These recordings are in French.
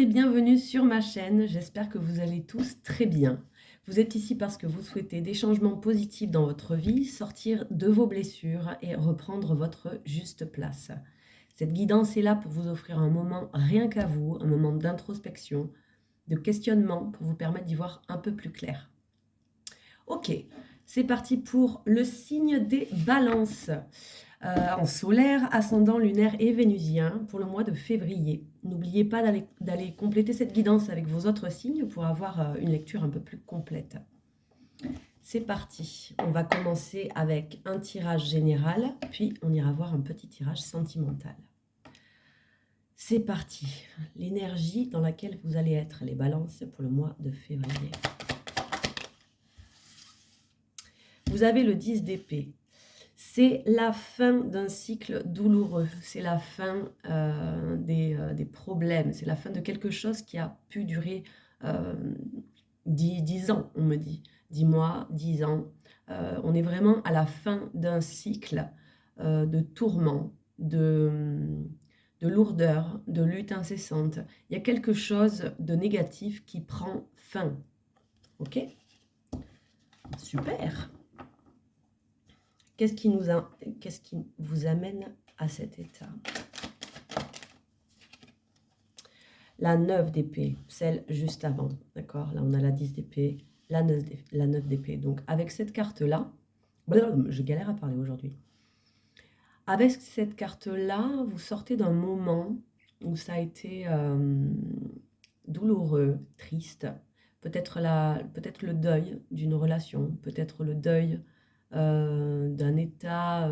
et bienvenue sur ma chaîne. J'espère que vous allez tous très bien. Vous êtes ici parce que vous souhaitez des changements positifs dans votre vie, sortir de vos blessures et reprendre votre juste place. Cette guidance est là pour vous offrir un moment rien qu'à vous, un moment d'introspection, de questionnement pour vous permettre d'y voir un peu plus clair. Ok, c'est parti pour le signe des balances. En solaire, ascendant lunaire et vénusien pour le mois de février. N'oubliez pas d'aller compléter cette guidance avec vos autres signes pour avoir une lecture un peu plus complète. C'est parti. On va commencer avec un tirage général, puis on ira voir un petit tirage sentimental. C'est parti. L'énergie dans laquelle vous allez être, les balances pour le mois de février. Vous avez le 10 d'épée. C'est la fin d'un cycle douloureux, c'est la fin des problèmes, c'est la fin de quelque chose qui a pu durer 10 ans, on me dit, 10 mois, 10 ans. On est vraiment à la fin d'un cycle de tourments, de lourdeur, de lutte incessante. Il y a quelque chose de négatif qui prend fin. Ok? Super! Qu'est-ce qui vous amène à cet état? La 9 d'épée, celle juste avant, d'accord? Là, on a la 10 d'épée, la 9 d'épée. Donc, avec cette carte-là, je galère à parler aujourd'hui. Avec cette carte-là, vous sortez d'un moment où ça a été douloureux, triste. Peut-être le deuil d'une relation, peut-être le deuil d'un état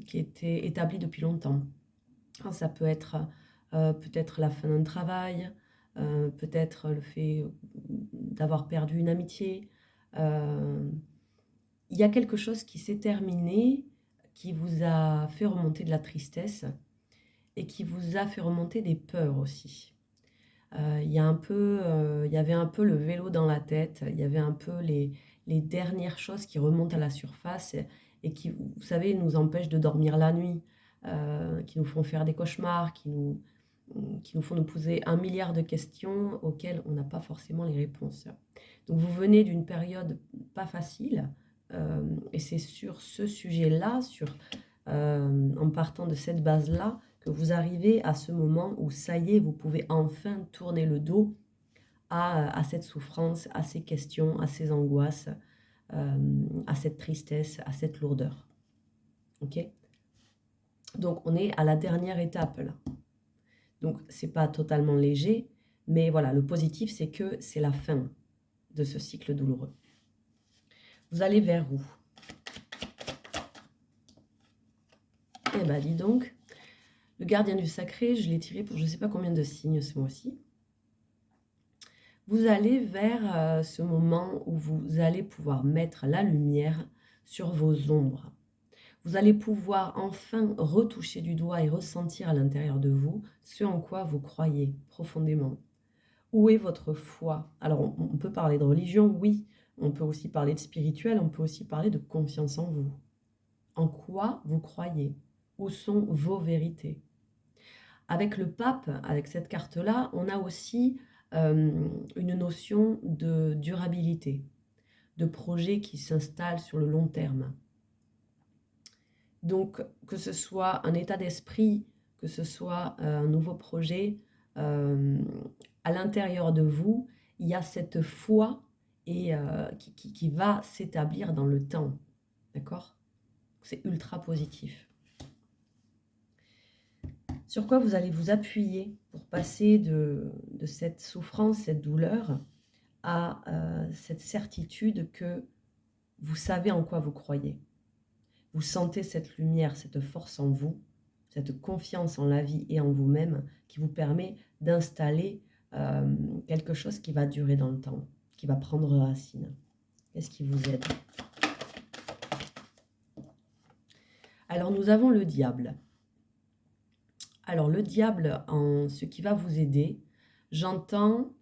qui était établi depuis longtemps. Alors, ça peut être peut-être la fin d'un travail, peut-être le fait d'avoir perdu une amitié. Il y a quelque chose qui s'est terminé, qui vous a fait remonter de la tristesse et qui vous a fait remonter des peurs aussi. Il y avait un peu le vélo dans la tête, il y avait un peu les dernières choses qui remontent à la surface et qui, vous savez, nous empêchent de dormir la nuit, qui nous font faire des cauchemars, qui nous font nous poser un milliard de questions auxquelles on n'a pas forcément les réponses. Donc vous venez d'une période pas facile, et c'est sur ce sujet-là, en partant de cette base-là, que vous arrivez à ce moment où ça y est, vous pouvez enfin tourner le dos à cette souffrance, à ces questions, à ces angoisses, à cette tristesse, à cette lourdeur. Ok? Donc on est à la dernière étape là. Donc c'est pas totalement léger, mais voilà, le positif c'est que c'est la fin de ce cycle douloureux. Vous allez vers où? Eh ben dis donc, le gardien du sacré, je l'ai tiré pour je ne sais pas combien de signes ce mois-ci. Vous allez vers ce moment où vous allez pouvoir mettre la lumière sur vos ombres. Vous allez pouvoir enfin retoucher du doigt et ressentir à l'intérieur de vous ce en quoi vous croyez profondément. Où est votre foi? Alors, on peut parler de religion, oui. On peut aussi parler de spirituel, on peut aussi parler de confiance en vous. En quoi vous croyez? Où sont vos vérités? Avec le pape, avec cette carte-là, on a aussi une notion de durabilité, de projet qui s'installe sur le long terme. Donc, que ce soit un état d'esprit, que ce soit un nouveau projet, à l'intérieur de vous, il y a cette foi et qui va s'établir dans le temps. D'accord? C'est ultra positif. Sur quoi vous allez vous appuyer pour passer de cette souffrance, cette douleur, à cette certitude que vous savez en quoi vous croyez. Vous sentez cette lumière, cette force en vous, cette confiance en la vie et en vous-même qui vous permet d'installer quelque chose qui va durer dans le temps, qui va prendre racine. Qu'est-ce qui vous aide? Alors nous avons le diable. Alors le diable, en ce qui va vous aider, j'entends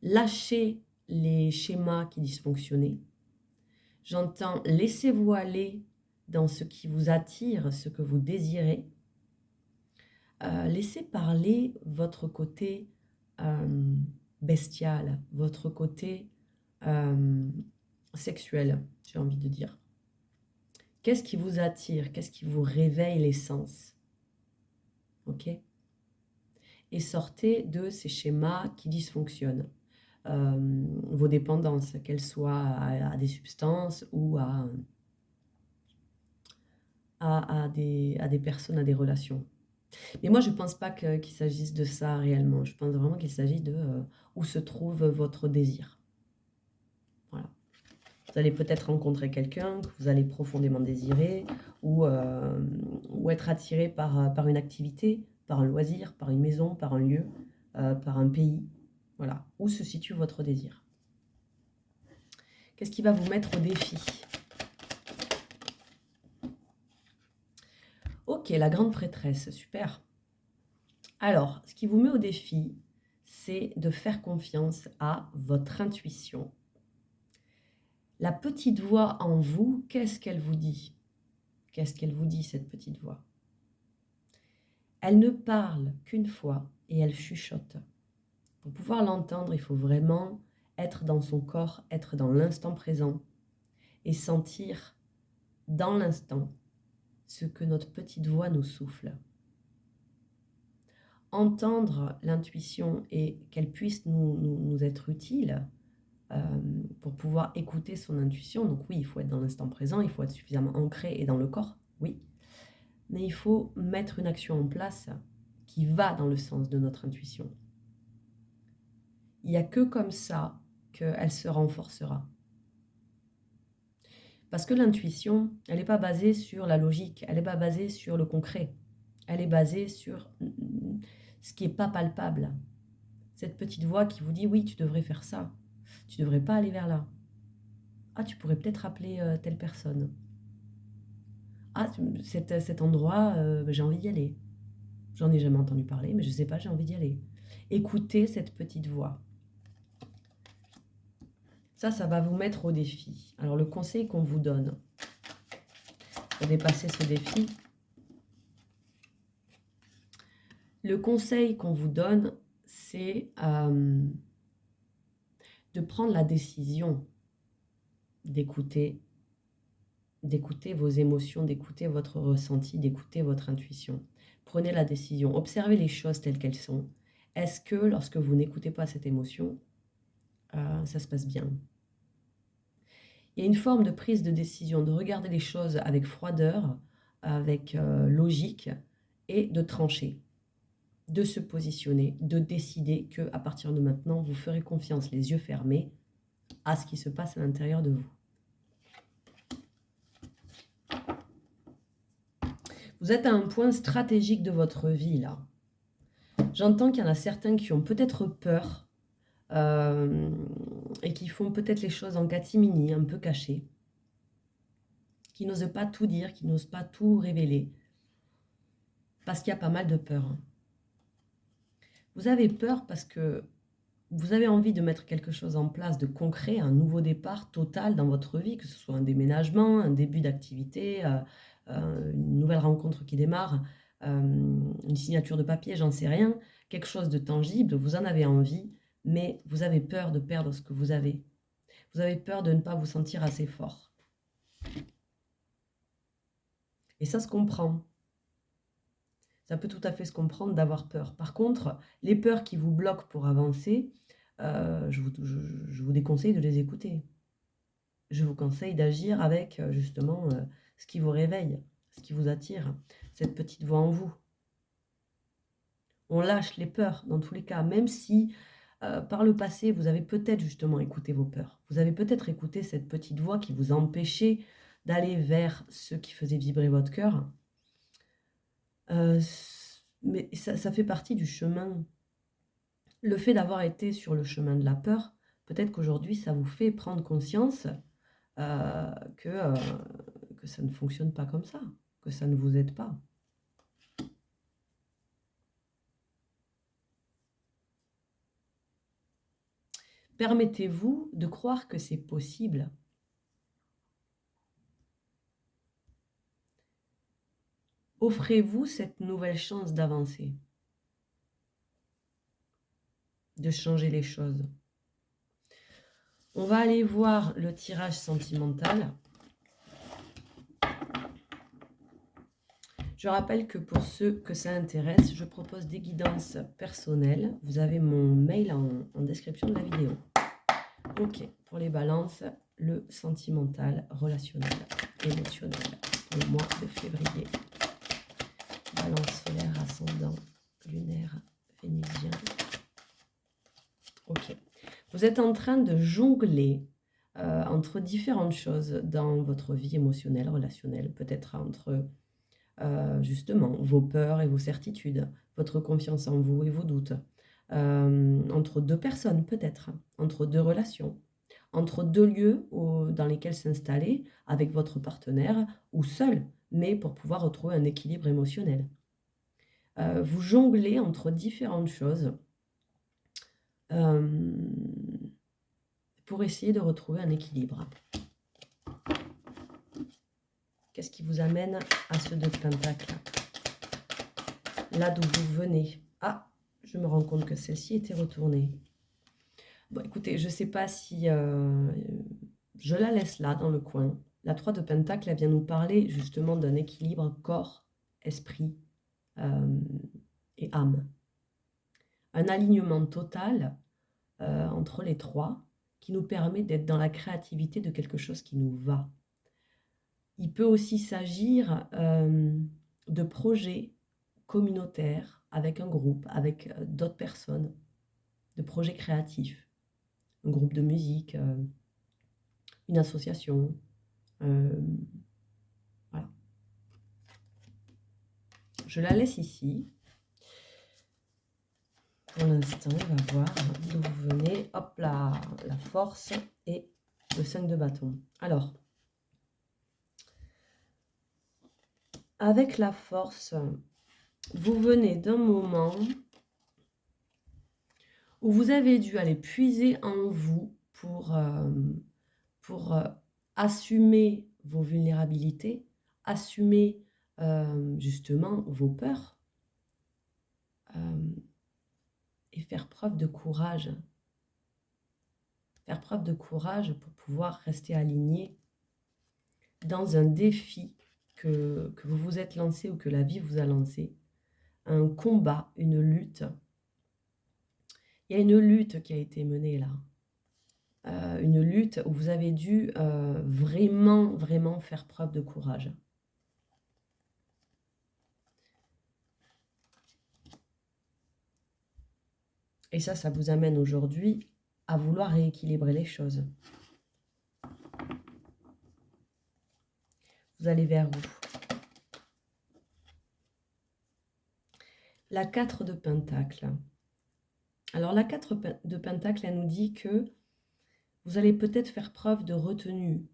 lâcher les schémas qui dysfonctionnaient. J'entends laissez-vous aller dans ce qui vous attire, ce que vous désirez. laissez parler votre côté euh, bestial, votre côté euh, sexuel, j'ai envie de dire. Qu'est-ce qui vous attire? Qu'est-ce qui vous réveille les sens? Ok? Et sortez de ces schémas qui dysfonctionnent. Vos dépendances, qu'elles soient à des substances ou à des personnes, à des relations. Mais moi, je ne pense pas qu'il s'agisse de ça réellement. Je pense vraiment qu'il s'agit de où se trouve votre désir. Voilà. Vous allez peut-être rencontrer quelqu'un que vous allez profondément désirer ou être attiré par une activité, par un loisir, par une maison, par un lieu, par un pays. Voilà. Où se situe votre désir? Qu'est-ce qui va vous mettre au défi? Ok, la grande prêtresse, super. Alors, ce qui vous met au défi, c'est de faire confiance à votre intuition. La petite voix en vous, qu'est-ce qu'elle vous dit? Qu'est-ce qu'elle vous dit, cette petite voix? Elle ne parle qu'une fois et elle chuchote. Pour pouvoir l'entendre, il faut vraiment être dans son corps, être dans l'instant présent et sentir dans l'instant ce que notre petite voix nous souffle. Entendre l'intuition et qu'elle puisse nous être utile pour pouvoir écouter son intuition. Donc oui, il faut être dans l'instant présent, il faut être suffisamment ancré et dans le corps, oui. Mais il faut mettre une action en place qui va dans le sens de notre intuition. Il n'y a que comme ça qu'elle se renforcera. Parce que l'intuition, elle n'est pas basée sur la logique, elle n'est pas basée sur le concret. Elle est basée sur ce qui n'est pas palpable. Cette petite voix qui vous dit, oui, tu devrais faire ça. Tu ne devrais pas aller vers là. Ah, tu pourrais peut-être appeler telle personne. Ah, cet endroit, j'ai envie d'y aller. J'en ai jamais entendu parler, mais je ne sais pas, j'ai envie d'y aller. Écoutez cette petite voix. Ça va vous mettre au défi. Alors, le conseil qu'on vous donne pour dépasser ce défi, le conseil qu'on vous donne, c'est de prendre la décision d'écouter vos émotions, d'écouter votre ressenti, d'écouter votre intuition. Prenez la décision, observez les choses telles qu'elles sont. Est-ce que lorsque vous n'écoutez pas cette émotion, ça se passe bien? Il y a une forme de prise de décision, de regarder les choses avec froideur, avec logique et de trancher, de se positionner, de décider qu'à partir de maintenant, vous ferez confiance les yeux fermés à ce qui se passe à l'intérieur de vous. Vous êtes à un point stratégique de votre vie là. J'entends qu'il y en a certains qui ont peut-être peur et qui font peut-être les choses en catimini, un peu cachées, qui n'osent pas tout dire, qui n'osent pas tout révéler, parce qu'il y a pas mal de peur. Vous avez peur parce que vous avez envie de mettre quelque chose en place de concret, un nouveau départ total dans votre vie, que ce soit un déménagement, un début d'activité, une nouvelle rencontre qui démarre, une signature de papier, j'en sais rien, quelque chose de tangible, vous en avez envie, mais vous avez peur de perdre ce que vous avez. Vous avez peur de ne pas vous sentir assez fort. Et ça se comprend. Ça peut tout à fait se comprendre d'avoir peur. Par contre, les peurs qui vous bloquent pour avancer, je vous déconseille de les écouter. Je vous conseille d'agir avec justement ce qui vous réveille, ce qui vous attire, cette petite voix en vous. On lâche les peurs dans tous les cas, même si par le passé, vous avez peut-être justement écouté vos peurs. Vous avez peut-être écouté cette petite voix qui vous empêchait d'aller vers ce qui faisait vibrer votre cœur. Mais ça fait partie du chemin. Le fait d'avoir été sur le chemin de la peur, peut-être qu'aujourd'hui, ça vous fait prendre conscience que ça ne fonctionne pas comme ça, que ça ne vous aide pas. Permettez-vous de croire que c'est possible. Offrez-vous cette nouvelle chance d'avancer, de changer les choses. On va aller voir le tirage sentimental. Je rappelle que pour ceux que ça intéresse, je propose des guidances personnelles. Vous avez mon mail en description de la vidéo. Ok, pour les balances, le sentimental, relationnel, émotionnel pour le mois de février. Balance solaire, ascendant, lunaire, vénusien. Ok. Vous êtes en train de jongler entre différentes choses dans votre vie émotionnelle, relationnelle, peut-être entre justement vos peurs et vos certitudes, votre confiance en vous et vos doutes, entre deux personnes peut-être, entre deux relations, entre deux lieux dans lesquels s'installer avec votre partenaire ou seul, mais pour pouvoir retrouver un équilibre émotionnel. Vous jonglez entre différentes choses pour essayer de retrouver un équilibre. Qu'est-ce qui vous amène à ce 2 de Pentacle? Là d'où vous venez. Ah, je me rends compte que celle-ci était retournée. Bon, écoutez, je ne sais pas si je la laisse là, dans le coin. La 3 de Pentacle, elle vient nous parler justement d'un équilibre corps, esprit et âme. Un alignement total entre les trois qui nous permet d'être dans la créativité de quelque chose qui nous va. Il peut aussi s'agir de projets communautaires avec un groupe, avec d'autres personnes, de projets créatifs, un groupe de musique, une association. Voilà. Je la laisse ici. Pour l'instant, on va voir d'où vous venez. Hop là, la force et le 5 de bâton. Alors, avec la force, vous venez d'un moment où vous avez dû aller puiser en vous pour assumer vos vulnérabilités, assumer justement vos peurs et faire preuve de courage. Faire preuve de courage pour pouvoir rester aligné dans un défi que vous vous êtes lancé ou que la vie vous a lancé, un combat, une lutte. Il y a une lutte qui a été menée là. Une lutte où vous avez dû vraiment faire preuve de courage. Et ça vous amène aujourd'hui à vouloir rééquilibrer les choses. Vous allez vers où? La 4 de Pentacle. Alors la 4 de Pentacle, elle nous dit que vous allez peut-être faire preuve de retenue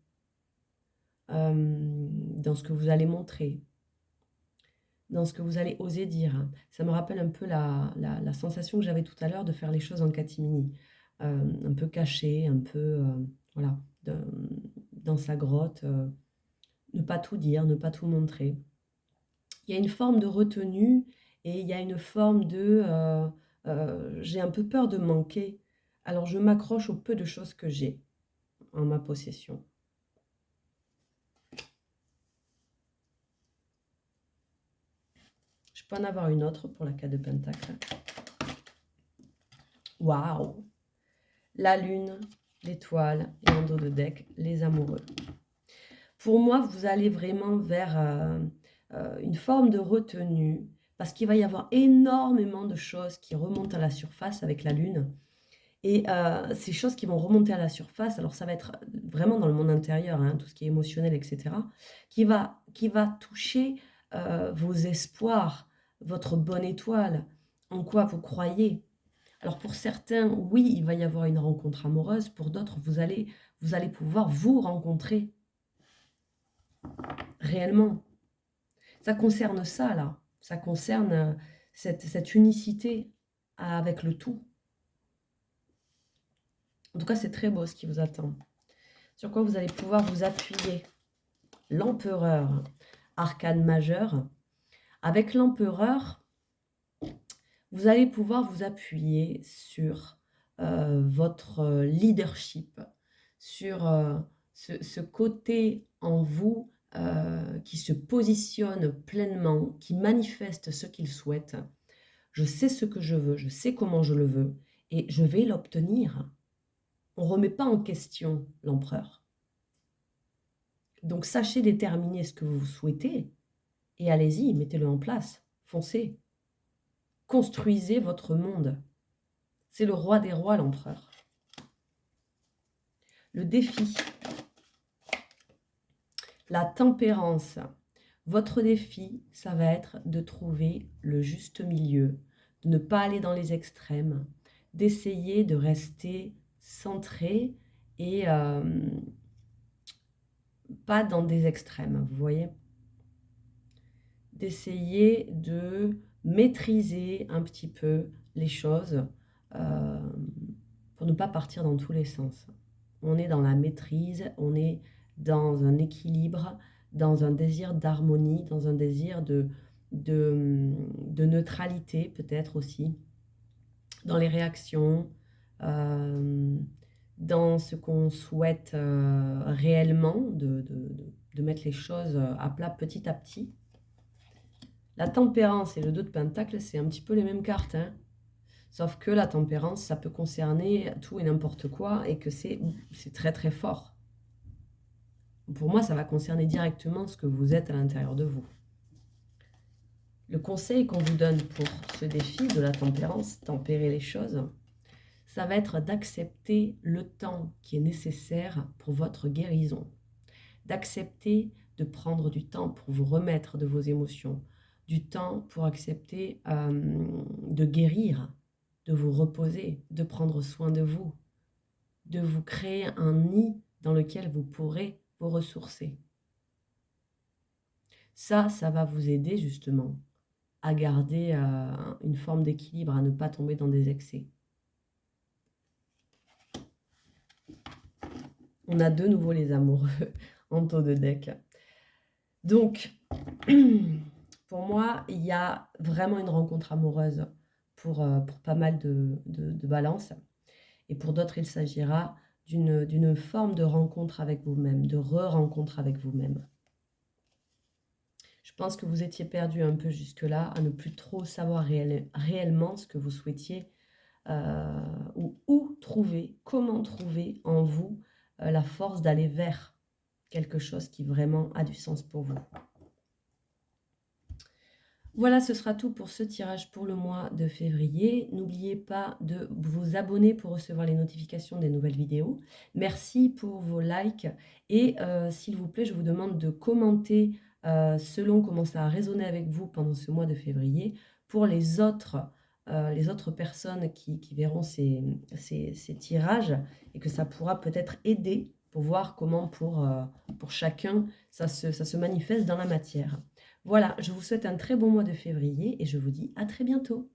dans ce que vous allez montrer, dans ce que vous allez oser dire. Ça me rappelle un peu la sensation que j'avais tout à l'heure de faire les choses en catimini, un peu caché, un peu voilà, dans sa grotte, ne pas tout dire, ne pas tout montrer. Il y a une forme de retenue et il y a une forme de j'ai un peu peur de manquer, alors je m'accroche au peu de choses que j'ai en ma possession. Je peux en avoir une autre pour la 4 de Pentacle. Waouh! La lune, l'étoile et en dos de deck, les amoureux. Pour moi, vous allez vraiment vers une forme de retenue parce qu'il va y avoir énormément de choses qui remontent à la surface avec la lune. Et ces choses qui vont remonter à la surface, alors ça va être vraiment dans le monde intérieur, hein, tout ce qui est émotionnel, etc., qui va toucher vos espoirs, votre bonne étoile, en quoi vous croyez. Alors pour certains, oui, il va y avoir une rencontre amoureuse. Pour d'autres, vous allez pouvoir vous rencontrer réellement. Ça concerne ça, là. Ça concerne cette unicité avec le tout. En tout cas, c'est très beau ce qui vous attend. Sur quoi vous allez pouvoir vous appuyer. L'empereur, arcane majeur. Avec l'empereur, vous allez pouvoir vous appuyer sur votre leadership, sur ce côté en vous qui se positionne pleinement, qui manifeste ce qu'il souhaite. Je sais ce que je veux, je sais comment je le veux, et je vais l'obtenir. On ne remet pas en question l'empereur. Donc sachez déterminer ce que vous souhaitez, et allez-y, mettez-le en place, foncez. Construisez votre monde. C'est le roi des rois, l'empereur. Le défi, la tempérance. Votre défi, ça va être de trouver le juste milieu, de ne pas aller dans les extrêmes, d'essayer de rester centré et pas dans des extrêmes, vous voyez. D'essayer de maîtriser un petit peu les choses pour ne pas partir dans tous les sens. On est dans la maîtrise, on est dans un équilibre, dans un désir d'harmonie, dans un désir de neutralité peut-être aussi, dans les réactions, dans ce qu'on souhaite réellement, de mettre les choses à plat petit à petit. La tempérance et le 2 de Pentacle, c'est un petit peu les mêmes cartes, hein. Sauf que la tempérance, ça peut concerner tout et n'importe quoi et que c'est très très fort. Pour moi, ça va concerner directement ce que vous êtes à l'intérieur de vous. Le conseil qu'on vous donne pour ce défi de la tempérance, tempérer les choses, ça va être d'accepter le temps qui est nécessaire pour votre guérison. D'accepter de prendre du temps pour vous remettre de vos émotions, du temps pour accepter de guérir, de vous reposer, de prendre soin de vous créer un nid dans lequel vous pourrez vous ressourcer. Ça va vous aider justement à garder une forme d'équilibre, à ne pas tomber dans des excès. On a de nouveau les amoureux en taux de deck. Donc, pour moi, il y a vraiment une rencontre amoureuse pour pas mal de balances. Et pour d'autres, il s'agira d'une forme de rencontre avec vous-même, de re-rencontre avec vous-même. Je pense que vous étiez perdu un peu jusque-là, à ne plus trop savoir réellement ce que vous souhaitiez, ou où trouver, comment trouver en vous la force d'aller vers quelque chose qui vraiment a du sens pour vous. Voilà, ce sera tout pour ce tirage pour le mois de février. N'oubliez pas de vous abonner pour recevoir les notifications des nouvelles vidéos. Merci pour vos likes et s'il vous plaît, je vous demande de commenter selon comment ça a résonné avec vous pendant ce mois de février. Pour les autres personnes qui verront ces tirages et que ça pourra peut-être aider pour voir comment pour chacun ça se manifeste dans la matière. Voilà, je vous souhaite un très bon mois de février et je vous dis à très bientôt.